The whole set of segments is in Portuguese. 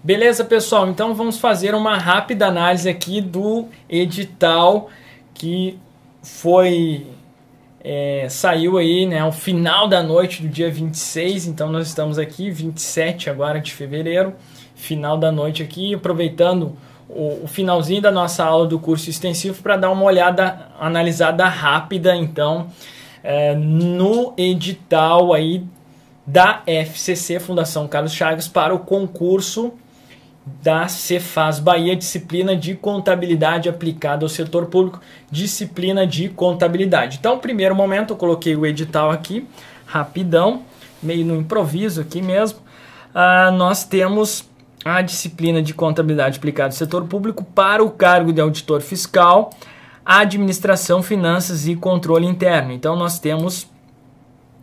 Beleza, pessoal? Então vamos fazer uma rápida análise aqui do edital que saiu aí, né, ao final da noite do dia 26. Então nós estamos aqui 27 agora de fevereiro, final da noite aqui, aproveitando o finalzinho da nossa aula do curso extensivo para dar uma olhada, analisada rápida, então, no edital aí da FCC, Fundação Carlos Chagas, para o concurso da Cefaz Bahia, disciplina de contabilidade aplicada ao setor público, disciplina de contabilidade. Então, no primeiro momento, eu coloquei o edital aqui, rapidão, meio no improviso aqui mesmo. Nós temos a disciplina de contabilidade aplicada ao setor público para o cargo de auditor fiscal, administração, finanças e controle interno. Então, nós temos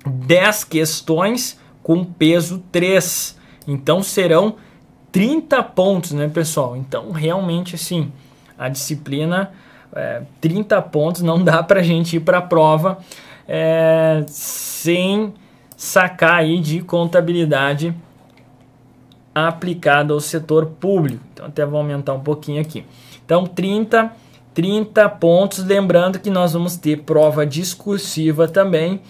10 questões com peso 3. Então, serão 30 pontos, né, pessoal? Então, realmente, assim, a disciplina, 30 pontos, não dá pra gente ir pra prova sem sacar aí de contabilidade aplicada ao setor público. Então, até vou aumentar um pouquinho aqui. Então, 30 pontos, lembrando que nós vamos ter prova discursiva também.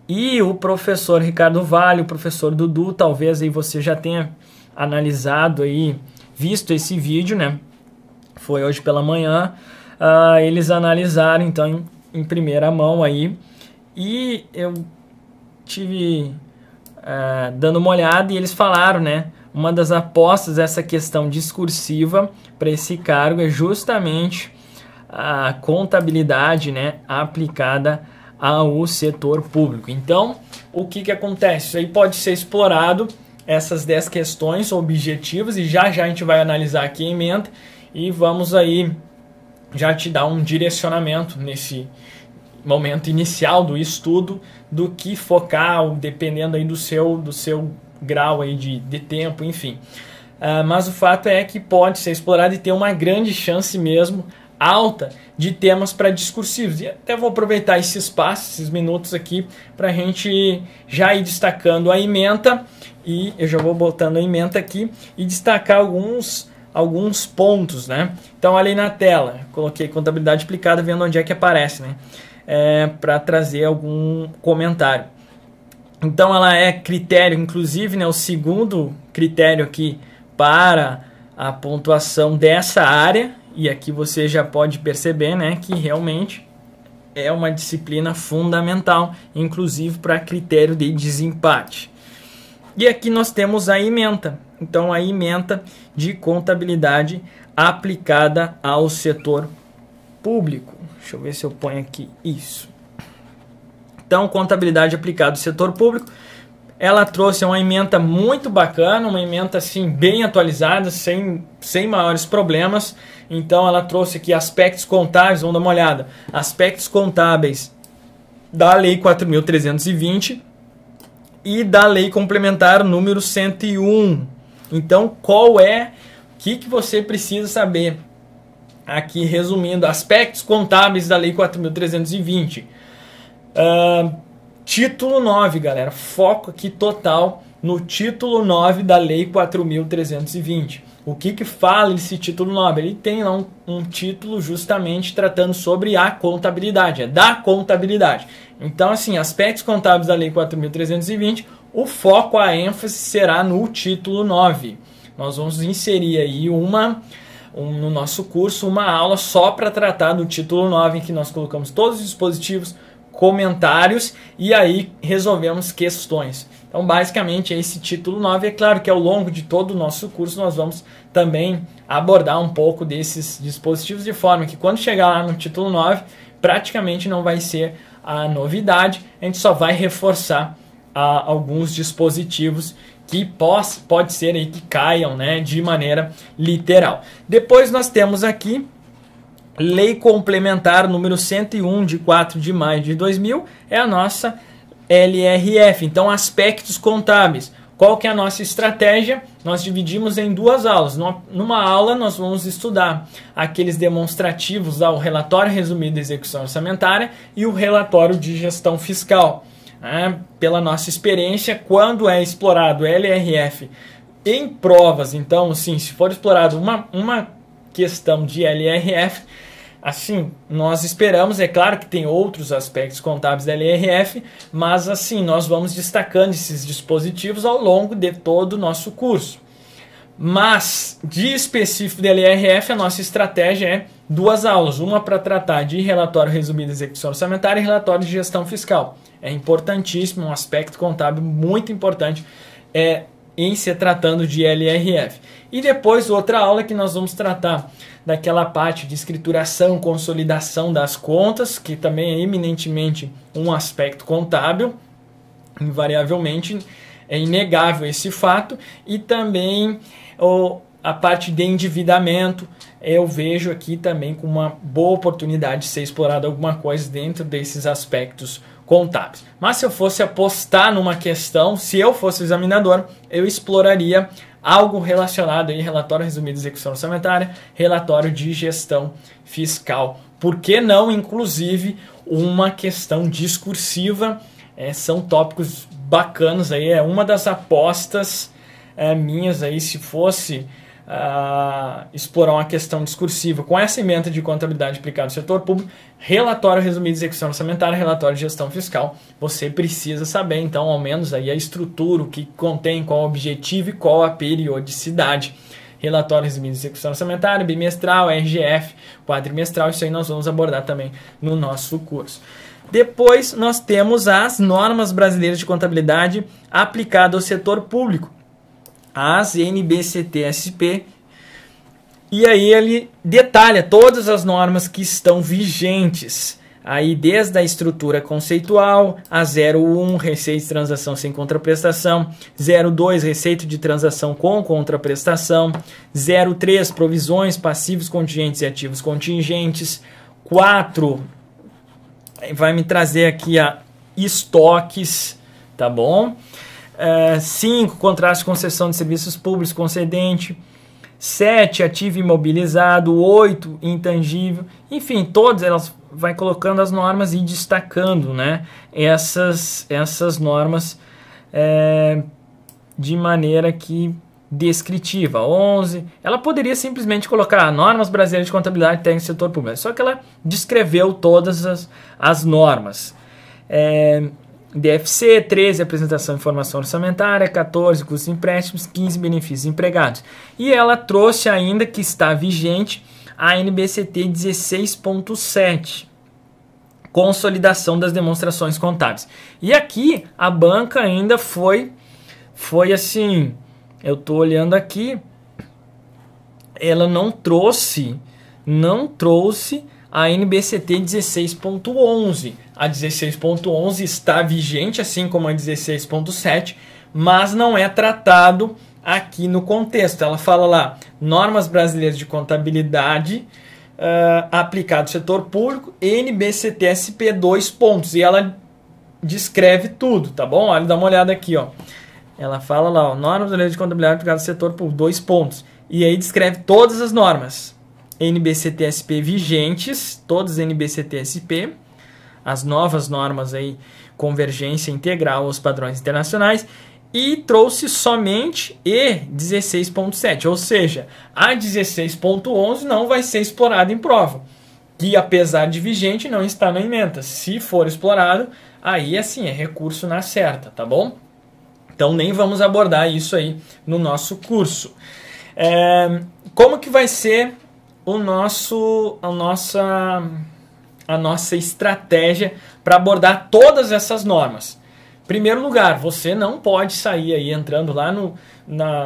E o professor Ricardo Vale, o professor Dudu, talvez aí você já tenha analisado aí, visto esse vídeo, né? Foi hoje pela manhã. Eles analisaram, então, em primeira mão aí. E eu tive dando uma olhada e eles falaram, né? Uma das apostas dessa questão discursiva para esse cargo é justamente a contabilidade, né, aplicada ao setor público. Então, o que acontece? Isso aí pode ser explorado, essas 10 questões objetivas, e já a gente vai analisar aqui a ementa e vamos aí já te dar um direcionamento nesse momento inicial do estudo, do que focar, dependendo aí do seu grau aí de tempo, enfim. Mas o fato é que pode ser explorado e ter uma grande chance mesmo, alta, de temas para discursivos. E até vou aproveitar esse espaço, esses minutos aqui, para a gente já ir destacando a ementa, e eu já vou botando a ementa aqui e destacar alguns pontos, né? Então, ali na tela, coloquei contabilidade aplicada, vendo onde é que aparece, né? Para trazer algum comentário. Então, ela é critério, inclusive, né, o segundo critério aqui para a pontuação dessa área, e aqui você já pode perceber, né, que realmente é uma disciplina fundamental, inclusive para critério de desempate. E aqui nós temos a ementa. Então, a ementa de contabilidade aplicada ao setor público. Deixa eu ver se eu ponho aqui isso. Então, contabilidade aplicada ao setor público, ela trouxe uma ementa muito bacana, uma ementa assim bem atualizada, sem maiores problemas. Então, ela trouxe aqui aspectos contábeis, vamos dar uma olhada. Aspectos contábeis da Lei 4.320 e da Lei Complementar número 101. Então, o que você precisa saber? Aqui, resumindo, aspectos contábeis da Lei 4.320. Título 9, galera. Foco aqui total no título 9 da Lei 4.320. O que fala esse título 9? Ele tem lá um título justamente tratando sobre a contabilidade, da contabilidade. Então, assim, aspectos contábeis da Lei 4.320, o foco, a ênfase será no título 9. Nós vamos inserir aí no nosso curso uma aula só para tratar do título 9, em que nós colocamos todos os dispositivos, comentários e aí resolvemos questões. Então, basicamente, esse título 9, é claro que ao longo de todo o nosso curso nós vamos também abordar um pouco desses dispositivos, de forma que quando chegar lá no título 9, praticamente não vai ser a novidade, a gente só vai reforçar alguns dispositivos que pode ser aí que caiam, né, de maneira literal. Depois nós temos aqui Lei Complementar número 101, de 4 de maio de 2000, é a nossa LRF. Então, aspectos contábeis. Qual que é a nossa estratégia? Nós dividimos em duas aulas. Numa aula, nós vamos estudar aqueles demonstrativos, o relatório resumido da execução orçamentária e o relatório de gestão fiscal. Pela nossa experiência, quando é explorado LRF em provas. Então, assim, se for explorado uma questão de LRF, assim, nós esperamos, é claro que tem outros aspectos contábeis da LRF, mas assim, nós vamos destacando esses dispositivos ao longo de todo o nosso curso. Mas, de específico da LRF, a nossa estratégia é 2 aulas, uma para tratar de relatório resumido de execução orçamentária e relatório de gestão fiscal. É importantíssimo, um aspecto contábil muito importante em se tratando de LRF. E depois outra aula que nós vamos tratar daquela parte de escrituração, consolidação das contas, que também é eminentemente um aspecto contábil, invariavelmente é inegável esse fato, e também a parte de endividamento, eu vejo aqui também com uma boa oportunidade de ser explorado alguma coisa dentro desses aspectos contábeis. Mas se eu fosse apostar numa questão, se eu fosse examinador, eu exploraria algo relacionado aí, relatório resumido de execução orçamentária, relatório de gestão fiscal. Por que não, inclusive, uma questão discursiva? São tópicos bacanas aí, é uma das apostas minhas aí, se fosse explorar uma questão discursiva com essa ementa de contabilidade aplicada no setor público, relatório resumido de execução orçamentária, relatório de gestão fiscal, você precisa saber então ao menos aí a estrutura, o que contém, qual o objetivo e qual a periodicidade. Relatório resumido de execução orçamentária, bimestral, RGF, quadrimestral, isso aí nós vamos abordar também no nosso curso. Depois nós temos as normas brasileiras de contabilidade aplicadas ao setor público, as NBCT-SP, e aí ele detalha todas as normas que estão vigentes, aí desde a estrutura conceitual, a 01, receita de transação sem contraprestação, 02, receita de transação com contraprestação, 03, provisões, passivos contingentes e ativos contingentes, 4, vai me trazer aqui a estoques, tá bom? 5, contrato de concessão de serviços públicos concedente, 7, ativo imobilizado, 8, intangível, enfim, todas elas vai colocando as normas e destacando, né, essas normas de maneira que descritiva. 11, ela poderia simplesmente colocar normas brasileiras de contabilidade técnica do setor público, só que ela descreveu todas as normas. DFC, 13, apresentação de informação orçamentária, 14, custos de empréstimos, 15, benefícios empregados. E ela trouxe ainda que está vigente a NBCT 16.7, consolidação das demonstrações contábeis. E aqui a banca ainda foi assim, eu estou olhando aqui, ela não trouxe a NBCT 16.11. A 16.11 está vigente, assim como a 16.7, mas não é tratado aqui no contexto. Ela fala lá, normas brasileiras de contabilidade aplicado ao setor público, NBCT-SP 2 pontos. E ela descreve tudo, tá bom? Olha, dá uma olhada aqui, ó. Ela fala lá, ó, normas brasileiras de contabilidade aplicado ao setor público, 2 pontos. E aí descreve todas as normas. NBCT-SP vigentes, todas NBCT-SP, as novas normas aí, convergência integral aos padrões internacionais, e trouxe somente E16.7, ou seja, a 16.11 não vai ser explorada em prova, que apesar de vigente não está na ementa. Se for explorado, aí assim é recurso na certa, tá bom? Então nem vamos abordar isso aí no nosso curso. Como que vai ser a nossa estratégia para abordar todas essas normas? Em primeiro lugar, você não pode sair aí entrando lá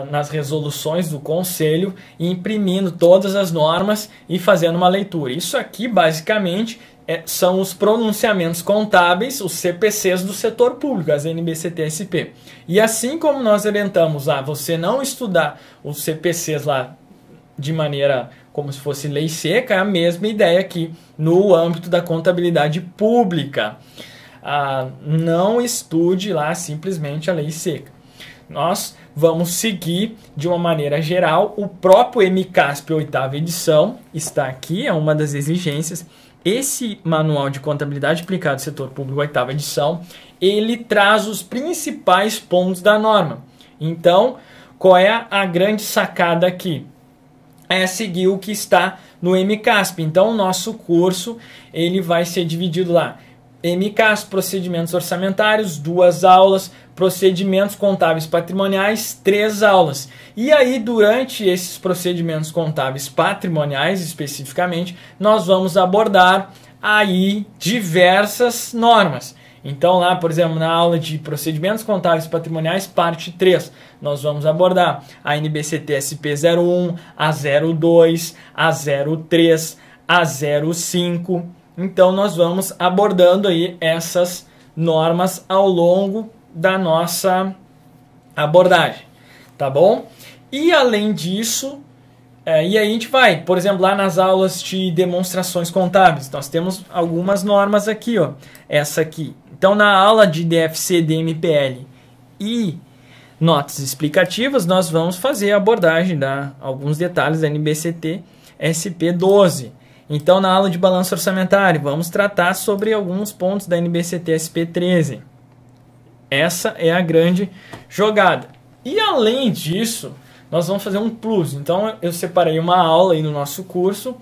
nas resoluções do conselho e imprimindo todas as normas e fazendo uma leitura. Isso aqui basicamente são os pronunciamentos contábeis, os CPCs do setor público, as NBCT-SP. E assim como nós orientamos a você não estudar os CPCs lá de maneira como se fosse lei seca, é a mesma ideia aqui no âmbito da contabilidade pública. Não estude lá simplesmente a lei seca. Nós vamos seguir de uma maneira geral. O próprio MCASP 8ª edição está aqui, é uma das exigências. Esse manual de contabilidade aplicada ao setor público 8ª edição, ele traz os principais pontos da norma. Então, qual é a grande sacada aqui? É seguir o que está no MCASP. Então, o nosso curso ele vai ser dividido lá. MCASP, procedimentos orçamentários, 2 aulas, procedimentos contábeis patrimoniais, 3 aulas. E aí, durante esses procedimentos contábeis patrimoniais, especificamente, nós vamos abordar aí diversas normas. Então, lá, por exemplo, na aula de procedimentos contábeis patrimoniais, parte 3, nós vamos abordar a NBCT SP01, a 02, a 03, a 05. Então, nós vamos abordando aí essas normas ao longo da nossa abordagem, tá bom? E além disso, e aí a gente vai, por exemplo, lá nas aulas de demonstrações contábeis, nós temos algumas normas aqui, ó, essa aqui. Então, na aula de DFC, DMPL e notas explicativas, nós vamos fazer a abordagem de alguns detalhes da NBCT SP12. Então, na aula de balanço orçamentário, vamos tratar sobre alguns pontos da NBCT SP13. Essa é a grande jogada. E além disso, nós vamos fazer um plus. Então, eu separei uma aula aí no nosso curso,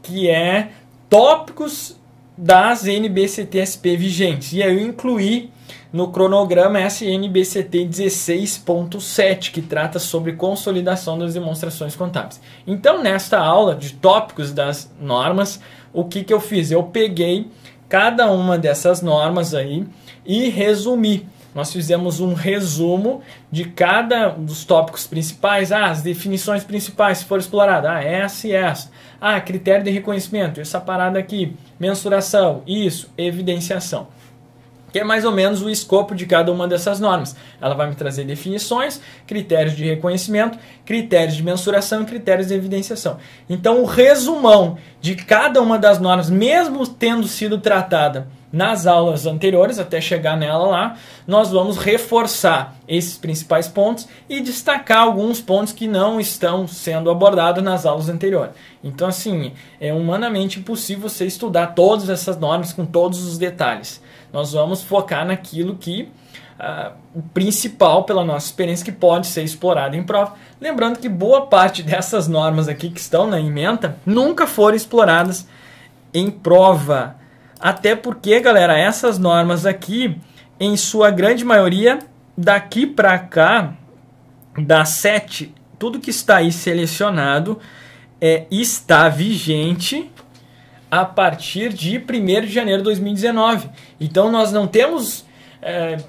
que é tópicos das NBCT-SP vigentes. E aí eu incluí no cronograma essa NBCT 16.7, que trata sobre consolidação das demonstrações contábeis. Então, nesta aula de tópicos das normas, o que eu fiz? Eu peguei cada uma dessas normas aí e resumi. Nós fizemos um resumo de cada dos tópicos principais. As definições principais, se for explorado. Essa e essa. Critério de reconhecimento. Essa parada aqui. Mensuração. Isso. Evidenciação. Que é mais ou menos o escopo de cada uma dessas normas. Ela vai me trazer definições, critérios de reconhecimento, critérios de mensuração e critérios de evidenciação. Então, o resumão de cada uma das normas, mesmo tendo sido tratada nas aulas anteriores, até chegar nela lá, nós vamos reforçar esses principais pontos e destacar alguns pontos que não estão sendo abordados nas aulas anteriores. Então, assim, é humanamente impossível você estudar todas essas normas com todos os detalhes. Nós vamos focar naquilo que o principal, pela nossa experiência, que pode ser explorado em prova. Lembrando que boa parte dessas normas aqui que estão na ementa nunca foram exploradas em prova. Até porque, galera, essas normas aqui, em sua grande maioria, daqui para cá, das 7, tudo que está aí selecionado está vigente a partir de 1º de janeiro de 2019. Então, nós não temos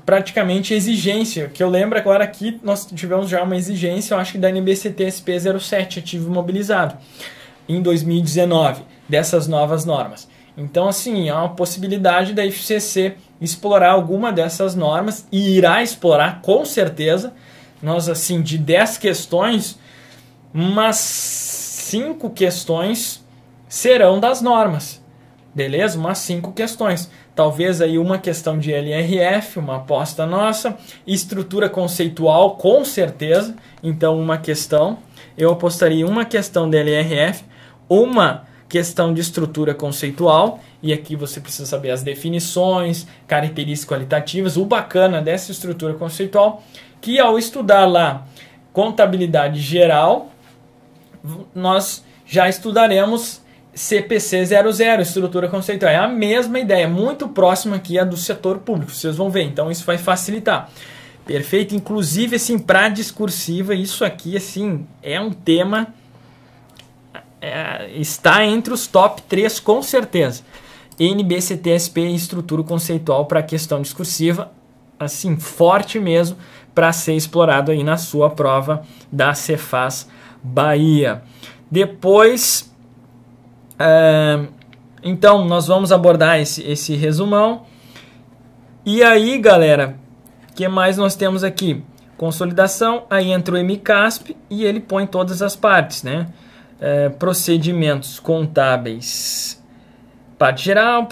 praticamente exigência. Que eu lembro agora aqui, nós tivemos já uma exigência, eu acho que da NBCT SP07, ativo imobilizado, em 2019, dessas novas normas. Então, assim, há uma possibilidade da IFCC explorar alguma dessas normas, e irá explorar com certeza. Nós, assim, de 10 questões, umas 5 questões serão das normas, beleza? Umas 5 questões. Talvez aí uma questão de LRF, uma aposta nossa. Estrutura conceitual, com certeza. Então, uma questão. Eu apostaria uma questão de LRF, uma questão de estrutura conceitual, e aqui você precisa saber as definições, características qualitativas. O bacana dessa estrutura conceitual, que ao estudar lá contabilidade geral, nós já estudaremos CPC 00, estrutura conceitual. É a mesma ideia, muito próxima aqui a do setor público, vocês vão ver, então isso vai facilitar. Perfeito? Inclusive, assim, para discursiva, isso aqui, assim, é um tema... está entre os top 3 com certeza. NBCT-SP e estrutura conceitual para questão discursiva, assim, forte mesmo, para ser explorado aí na sua prova da Cefaz Bahia. Depois, então, nós vamos abordar esse resumão. E aí, galera, o que mais nós temos aqui? Consolidação, aí entra o MCASP e ele põe todas as partes, né? Procedimentos contábeis, parte geral,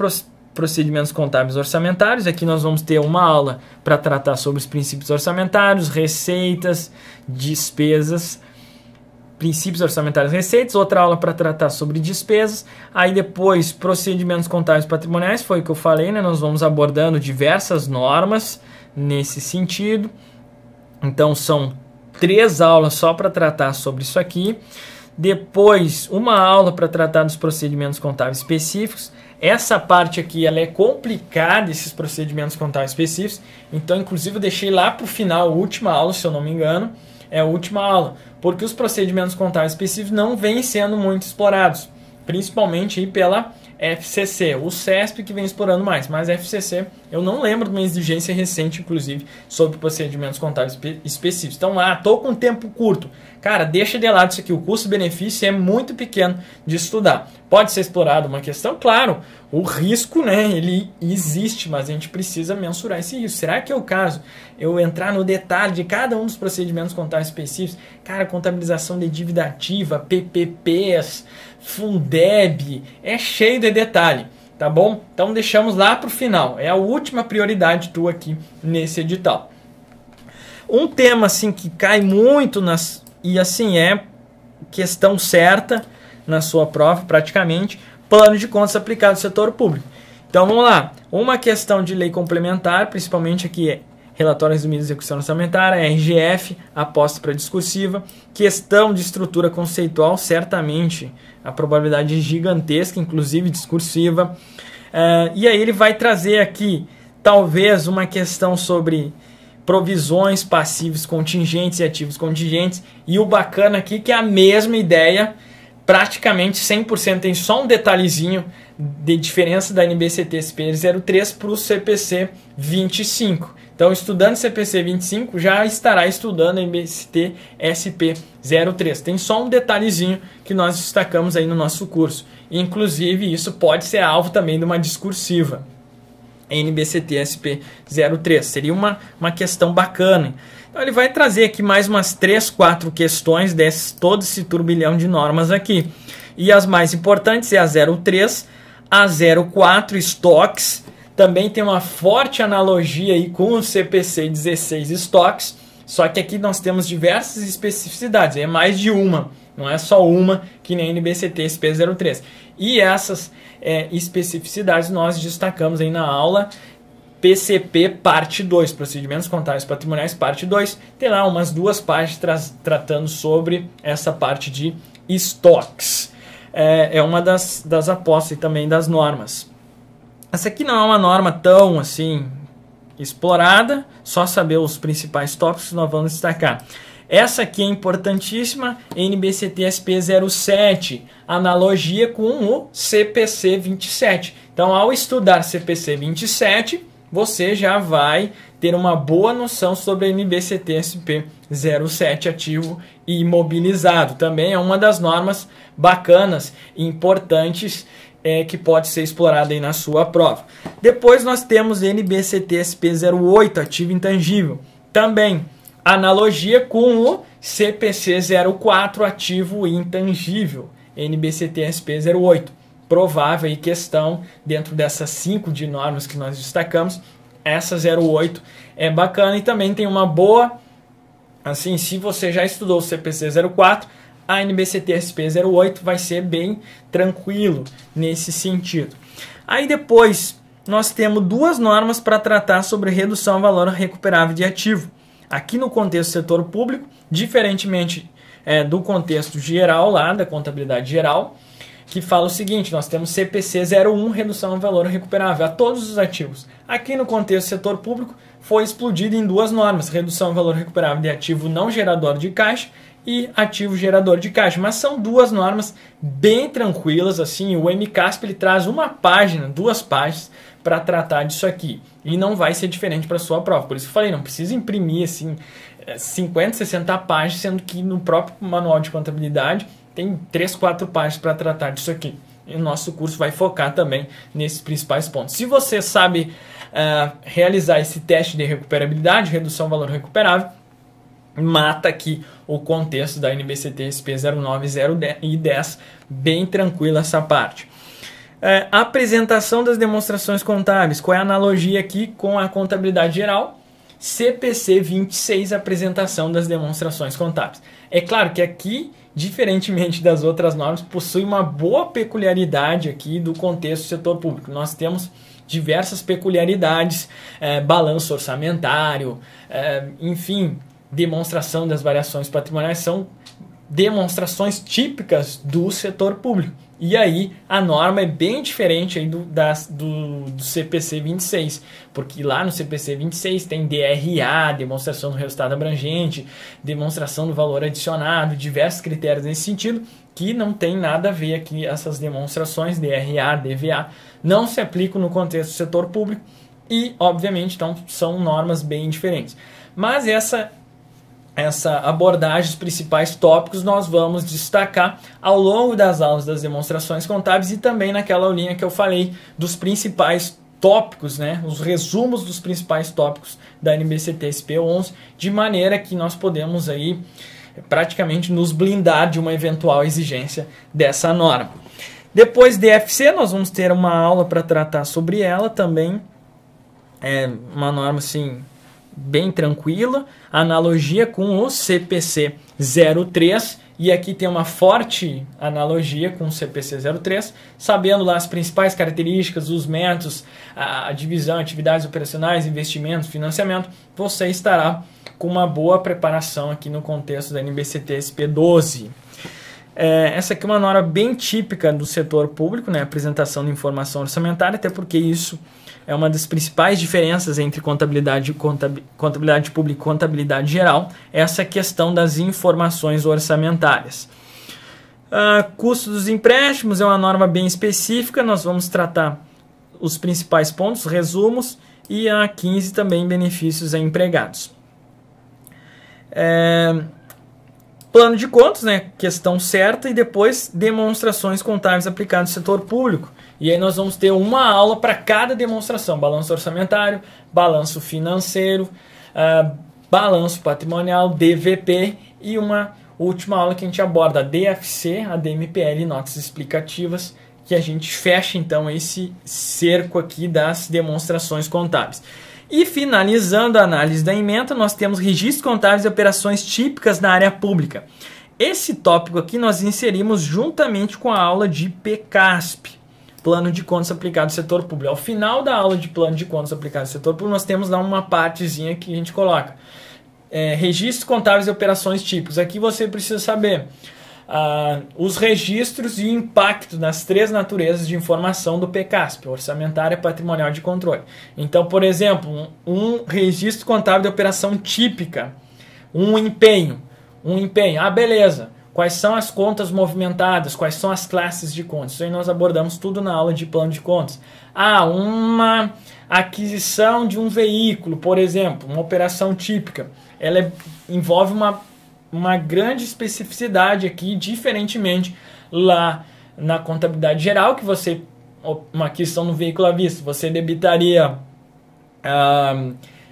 procedimentos contábeis orçamentários. Aqui nós vamos ter uma aula para tratar sobre os princípios orçamentários, receitas, despesas, princípios orçamentários, receitas. Outra aula para tratar sobre despesas. Aí depois, procedimentos contábeis patrimoniais, foi o que eu falei, né? Nós vamos abordando diversas normas nesse sentido. Então são 3 aulas só para tratar sobre isso aqui. Depois, uma aula para tratar dos procedimentos contábeis específicos. Essa parte aqui ela é complicada, esses procedimentos contábeis específicos. Então, inclusive, eu deixei lá para o final, a última aula, se eu não me engano. É a última aula. Porque os procedimentos contábeis específicos não vêm sendo muito explorados. Principalmente aí pela FCC. O CESP que vem explorando mais. Mas a FCC, eu não lembro de uma exigência recente, inclusive, sobre procedimentos contábeis específicos. Então, estou com tempo curto. Cara, deixa de lado isso aqui. O custo-benefício é muito pequeno de estudar. Pode ser explorado uma questão? Claro, o risco, né, ele existe, mas a gente precisa mensurar esse risco. Será que é o caso eu entrar no detalhe de cada um dos procedimentos contábeis específicos? Cara, contabilização de dívida ativa, PPPs, Fundeb, é cheio de detalhe, tá bom? Então deixamos lá para o final. É a última prioridade tua aqui nesse edital. Um tema assim que cai muito nas... E assim, é questão certa na sua prova, praticamente, plano de contas aplicado ao setor público. Então, vamos lá. Uma questão de lei complementar, principalmente aqui, relatório resumido de execução orçamentária, RGF, aposta para discursiva. Questão de estrutura conceitual, certamente, a probabilidade é gigantesca, inclusive discursiva. E aí ele vai trazer aqui, talvez, uma questão sobre... provisões, passivos contingentes e ativos contingentes. E o bacana aqui que é a mesma ideia, praticamente 100%, tem só um detalhezinho de diferença da NBCT-SP 03 para o CPC 25. Então, estudando CPC 25, já estará estudando a NBCT-SP 03. Tem só um detalhezinho que nós destacamos aí no nosso curso. Inclusive, isso pode ser alvo também de uma discursiva. NBCT-SP 03. Seria uma questão bacana. Então ele vai trazer aqui mais umas 3, 4 questões desse todo esse turbilhão de normas aqui. E as mais importantes é a 03, a 04, estoques. Também tem uma forte analogia aí com o CPC 16 estoques. Só que aqui nós temos diversas especificidades. É mais de uma. Não é só uma que nem NBCT-SP 03. E essas especificidades nós destacamos aí na aula PCP parte 2, Procedimentos Contábeis Patrimoniais parte 2. Tem lá umas 2 páginas tratando sobre essa parte de estoques. É uma das apostas e também das normas. Essa aqui não é uma norma tão assim explorada, só saber os principais tópicos que nós vamos destacar. Essa aqui é importantíssima, NBCT-SP 07, analogia com o CPC 27. Então, ao estudar CPC 27, você já vai ter uma boa noção sobre a NBCT-SP 07 ativo e imobilizado. Também é uma das normas bacanas e importantes que pode ser explorada aí na sua prova. Depois nós temos NBCT-SP 08, ativo intangível. Também analogia com o CPC 04, ativo intangível, NBCT-SP 08. Provável aí questão dentro dessas 5 de normas que nós destacamos. Essa 08 é bacana e também tem uma boa, assim, se você já estudou o CPC 04, a NBCT-SP 08 vai ser bem tranquilo nesse sentido. Aí depois nós temos 2 normas para tratar sobre redução ao valor recuperável de ativo. Aqui no contexto do setor público, diferentemente do contexto geral lá, da contabilidade geral, que fala o seguinte, nós temos CPC 01, redução ao valor recuperável a todos os ativos. Aqui no contexto do setor público, foi explodido em 2 normas, redução ao valor recuperável de ativo não gerador de caixa e ativo gerador de caixa. Mas são 2 normas bem tranquilas, assim, o MCASP ele traz 1 página, 2 páginas, para tratar disso aqui. E não vai ser diferente para a sua prova. Por isso que eu falei, não precisa imprimir assim, 50, 60 páginas, sendo que no próprio manual de contabilidade tem 3, 4 páginas para tratar disso aqui. E o nosso curso vai focar também nesses principais pontos. Se você sabe realizar esse teste de recuperabilidade, redução ao valor recuperável, mata aqui o contexto da NBCT-SP 09 e 10, bem tranquila essa parte. Apresentação das demonstrações contábeis. Qual é a analogia aqui com a contabilidade geral? CPC 26, apresentação das demonstrações contábeis. É claro que aqui, diferentemente das outras normas, possui uma boa peculiaridade aqui do contexto do setor público. Nós temos diversas peculiaridades, balanço orçamentário, enfim, demonstração das variações patrimoniais são demonstrações típicas do setor público. E aí a norma é bem diferente aí do CPC 26, porque lá no CPC 26 tem DRA, demonstração do resultado abrangente, demonstração do valor adicionado, diversos critérios nesse sentido, que não tem nada a ver aqui. Essas demonstrações DRA, DVA, não se aplicam no contexto do setor público e, obviamente, então, são normas bem diferentes. Mas essa abordagem, os principais tópicos, nós vamos destacar ao longo das aulas das demonstrações contábeis e também naquela aulinha que eu falei dos principais tópicos, né, os resumos dos principais tópicos da NBCT SP11, de maneira que nós podemos aí praticamente nos blindar de uma eventual exigência dessa norma. Depois DFC, nós vamos ter uma aula para tratar sobre ela também. É uma norma assim bem tranquila, analogia com o CPC 03, e aqui tem uma forte analogia com o CPC 03, sabendo lá as principais características, os métodos, a divisão, atividades operacionais, investimentos, financiamento, você estará com uma boa preparação aqui no contexto da NBCT SP12. Essa aqui é uma norma bem típica do setor público, né? Apresentação de informação orçamentária, até porque isso é uma das principais diferenças entre contabilidade pública e contabilidade geral, essa questão das informações orçamentárias. Custo dos empréstimos é uma norma bem específica, nós vamos tratar os principais pontos, resumos, e a 15 também benefícios a empregados. Plano de contas, né? Questão certa, e depois demonstrações contábeis aplicadas no setor público. E aí nós vamos ter uma aula para cada demonstração: balanço orçamentário, balanço financeiro, balanço patrimonial, DVP, e uma última aula que a gente aborda a DFC, a DMPL, notas explicativas, que a gente fecha então esse cerco aqui das demonstrações contábeis. E finalizando a análise da ementa, nós temos registros contábeis e operações típicas na área pública. Esse tópico aqui nós inserimos juntamente com a aula de PCASP, Plano de Contas Aplicado ao Setor Público. Ao final da aula de Plano de Contas Aplicado ao Setor Público, nós temos lá uma partezinha que a gente coloca. Registros contábeis e operações típicos. Aqui você precisa saber os registros e o impacto nas três naturezas de informação do PCASP, orçamentária, patrimonial, de controle. Então, por exemplo, um registro contábil de operação típica, um empenho. Beleza. Quais são as contas movimentadas? Quais são as classes de contas? Isso aí nós abordamos tudo na aula de plano de contas. Uma aquisição de um veículo, por exemplo, uma operação típica. Ela envolve uma grande especificidade aqui, diferentemente lá na contabilidade geral, que você, uma aquisição no veículo à vista, você debitaria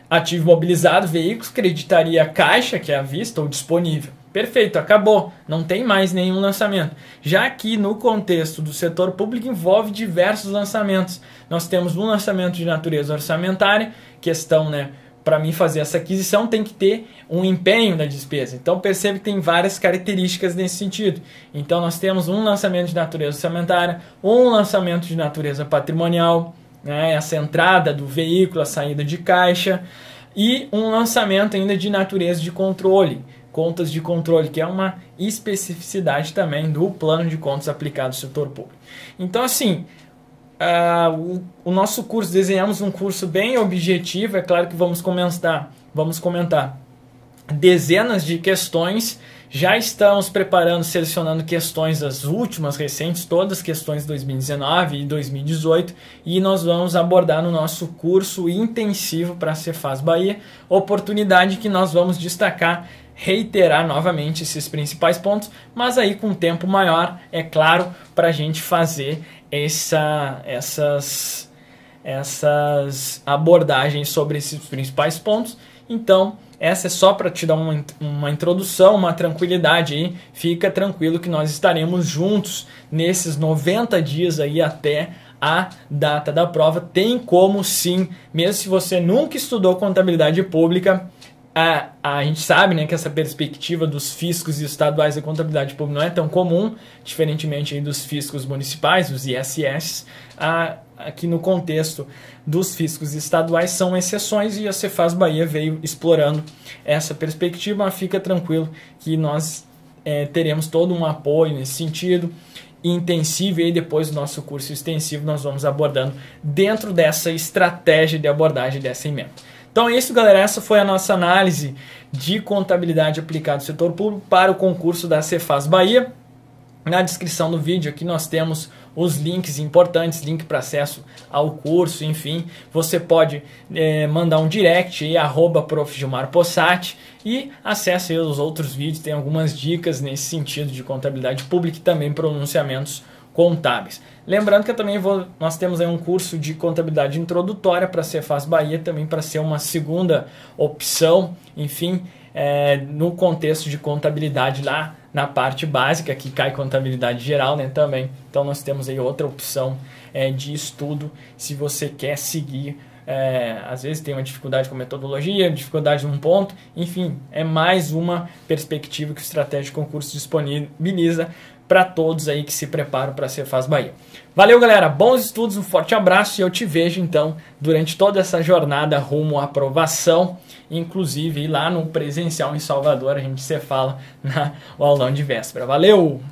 ativo imobilizado, veículos, creditaria caixa, que é à vista ou disponível. Perfeito, acabou, não tem mais nenhum lançamento. Já aqui no contexto do setor público envolve diversos lançamentos. Nós temos um lançamento de natureza orçamentária, questão, né? Para mim fazer essa aquisição tem que ter um empenho da despesa. Então percebe que tem várias características nesse sentido. Então nós temos um lançamento de natureza orçamentária, um lançamento de natureza patrimonial, né, essa entrada do veículo, a saída de caixa, e um lançamento ainda de natureza de controle, contas de controle, que é uma especificidade também do plano de contas aplicado ao setor público. Então assim, o nosso curso, desenhamos um curso bem objetivo. É claro que vamos comentar dezenas de questões. Já estamos preparando, selecionando questões das últimas, recentes, todas as questões de 2019 e 2018, e nós vamos abordar no nosso curso intensivo para a Cefaz Bahia, oportunidade que nós vamos destacar, reiterar novamente esses principais pontos, mas aí com tempo maior, é claro, para a gente fazer essas abordagens sobre esses principais pontos. Então, essa é só para te dar uma introdução, uma tranquilidade aí. Fica tranquilo que nós estaremos juntos nesses 90 dias aí até a data da prova. Tem como sim, mesmo se você nunca estudou contabilidade pública, A gente sabe, né, que essa perspectiva dos fiscos estaduais da contabilidade pública não é tão comum, diferentemente aí dos fiscos municipais, os ISS. Aqui no contexto dos fiscos estaduais são exceções e a Cefaz Bahia veio explorando essa perspectiva, mas fica tranquilo que nós teremos todo um apoio nesse sentido intensivo, e aí depois do nosso curso extensivo nós vamos abordando dentro dessa estratégia de abordagem dessa emenda. Então é isso, galera, essa foi a nossa análise de contabilidade aplicada ao setor público para o concurso da Cefaz Bahia. Na descrição do vídeo aqui nós temos os links importantes, link para acesso ao curso, enfim, você pode mandar um direct aí, @prof.gilmar.possati, e acesse aí os outros vídeos, tem algumas dicas nesse sentido de contabilidade pública e também pronunciamentos contábeis. Lembrando que nós temos aí um curso de contabilidade introdutória para a Cefaz Bahia, também para ser uma segunda opção, enfim, no contexto de contabilidade lá na parte básica, que cai contabilidade geral, né, também. Então nós temos aí outra opção de estudo, se você quer seguir. Às vezes tem uma dificuldade com metodologia, dificuldade num ponto, enfim, é mais uma perspectiva que o Estratégia de Concurso disponibiliza para todos aí que se preparam para a Cefaz Bahia. Valeu, galera, bons estudos, um forte abraço e eu te vejo então durante toda essa jornada rumo à aprovação, inclusive lá no presencial em Salvador, a gente se fala no aulão de véspera. Valeu!